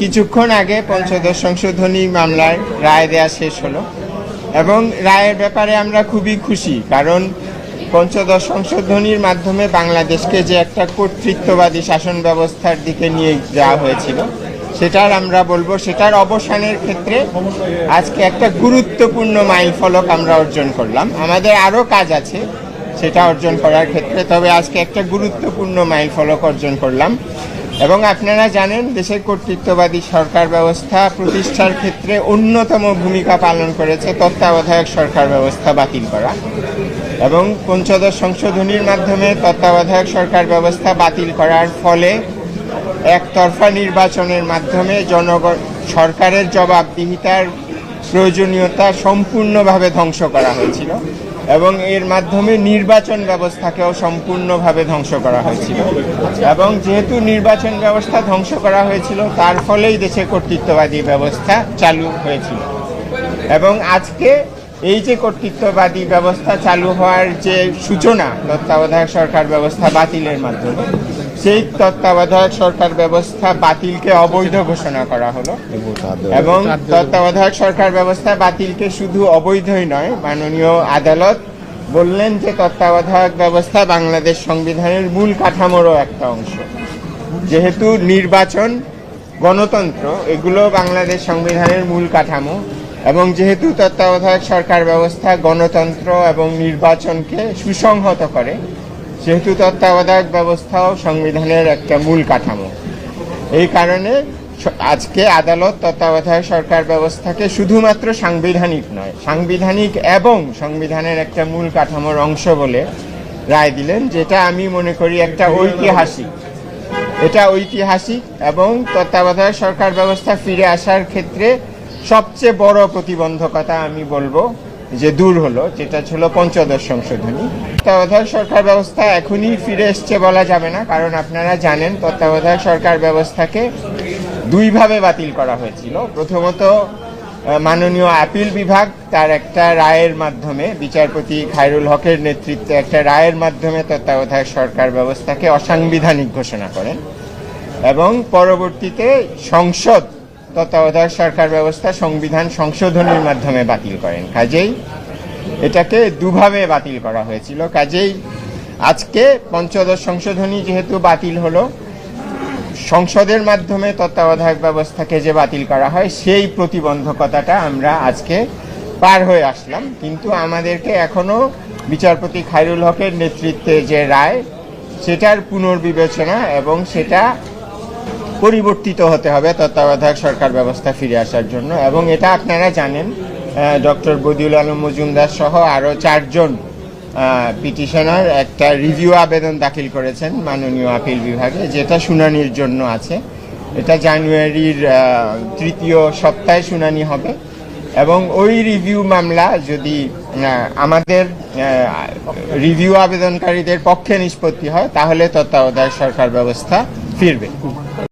কিছুক্ষণ আগে পঞ্চদশ সংশোধনী মামলায় রায় দেয়া শেষ হলো এবং রায়ের ব্যাপারে আমরা খুবই খুশি, কারণ পঞ্চদশ সংশোধনীর মাধ্যমে বাংলাদেশকে যে একটা কর্তৃত্ববাদী শাসন ব্যবস্থার দিকে নিয়ে যাওয়া হয়েছিল সেটার আমরা বলবো সেটার অবসানের ক্ষেত্রে আজকে একটা গুরুত্বপূর্ণ মাইলফলক আমরা অর্জন করলাম। আমাদের আরও কাজ আছে সেটা অর্জন করার ক্ষেত্রে, তবে আজকে একটা গুরুত্বপূর্ণ মাইলফলক অর্জন করলাম। এবং আপনারা জানেন দেশের কর্তৃত্ববাদী সরকার ব্যবস্থা প্রতিষ্ঠার ক্ষেত্রে অন্যতম ভূমিকা পালন করেছে তত্ত্বাবধায়ক সরকার ব্যবস্থা বাতিল করা, এবং পঞ্চদশ সংশোধনীর মাধ্যমে তত্ত্বাবধায়ক সরকার ব্যবস্থা বাতিল করার ফলে একতরফা নির্বাচনের মাধ্যমে সরকারের জবাবদিহিতার প্রয়োজনীয়তা সম্পূর্ণভাবে ধ্বংস করা হয়েছিল এবং এর মাধ্যমে নির্বাচন ব্যবস্থাকেও সম্পূর্ণভাবে ধ্বংস করা হয়েছিল। এবং যেহেতু নির্বাচন ব্যবস্থা ধ্বংস করা হয়েছিল তার ফলেই দেশে কর্তৃত্ববাদী ব্যবস্থা চালু হয়েছিল। এবং আজকে এই যে কর্তৃত্ববাদী ব্যবস্থা চালু হওয়ার যে সূচনা তত্ত্বাবধায়ক সরকার ব্যবস্থা বাতিলের মাধ্যমে, সেই তত্ত্বাবধায়ক সরকার ব্যবস্থা বাতিলকে অবৈধ ঘোষণা করা হলো এবং তত্ত্বাবধায়ক সরকার ব্যবস্থা বাতিলকে শুধু অবৈধই নয়, মাননীয় আদালত বললেন যে তত্ত্বাবধায়ক ব্যবস্থা বাংলাদেশ সংবিধানের মূল কাঠামোরও একটা অংশ। যেহেতু নির্বাচন, গণতন্ত্র এগুলো বাংলাদেশ সংবিধানের মূল কাঠামো, এবং যেহেতু তত্ত্বাবধায়ক সরকার ব্যবস্থা গণতন্ত্র এবং নির্বাচনকে সুসংহত করে, সেহেতু তত্ত্বাবধায়ক ব্যবস্থাও সংবিধানের একটা মূল কাঠামো। এই কারণে আজকে আদালত তত্ত্বাবধায়ক সরকার ব্যবস্থাকে শুধুমাত্র সাংবিধানিক নয়, সাংবিধানিক এবং সংবিধানের একটা মূল কাঠামোর অংশ বলে রায় দিলেন, যেটা আমি মনে করি একটা ঐতিহাসিক। এটা ঐতিহাসিক এবং তত্ত্বাবধায়ক সরকার ব্যবস্থা ফিরে আসার ক্ষেত্রে সবচেয়ে বড় প্রতিবন্ধকতা আমি বলবো যে দূর হলো, যেটা ছিল পঞ্চদশ সংশোধনী। তত্ত্বাবধায়ক সরকার ব্যবস্থা এখনই ফিরে এসছে বলা যাবে না, কারণ আপনারা জানেন তত্ত্বাবধায়ক সরকার ব্যবস্থাকে দুইভাবে বাতিল করা হয়েছিল। প্রথমত মাননীয় আপিল বিভাগ তার একটা রায়ের মাধ্যমে, বিচারপতি খায়রুল হকের নেতৃত্বে একটা রায়ের মাধ্যমে তত্ত্বাবধায়ক সরকার ব্যবস্থাকে অসাংবিধানিক ঘোষণা করেন, এবং পরবর্তীতে সংসদ তত্ত্বাবধায়ক সরকার ব্যবস্থা সংবিধান সংশোধনীর মাধ্যমে বাতিল করেন। কাজেই এটাকে দুভাবে বাতিল করা হয়েছিল। কাজেই আজকে পঞ্চদশ সংশোধনী যেহেতু বাতিল হলো, সংসদের মাধ্যমে তত্ত্বাবধায়ক ব্যবস্থাকে যে বাতিল করা হয় সেই প্রতিবন্ধকতাটা আমরা আজকে পার হয়ে আসলাম। কিন্তু আমাদেরকে এখনো বিচারপতি খায়রুল হকের নেতৃত্বে যে রায়, সেটার পুনর্বিবেচনা এবং সেটা পরিবর্তিত হতে হবে তত্ত্বাবধায়ক সরকার ব্যবস্থা ফিরে আসার জন্য। এবং এটা আপনারা জানেন ডক্টর বদিউল আলম মজুমদার সহ আরও 4 জন পিটিশনার একটা রিভিউ আবেদন দাখিল করেছেন মাননীয় আপিল বিভাগে, যেটা শুনানির জন্য আছে। এটা জানুয়ারির 3য় সপ্তাহে শুনানি হবে এবং ওই রিভিউ মামলা যদি আমাদের রিভিউ আবেদনকারীদের পক্ষে নিষ্পত্তি হয় তাহলে তত্ত্বাবধায়ক সরকার ব্যবস্থা ফিরবে।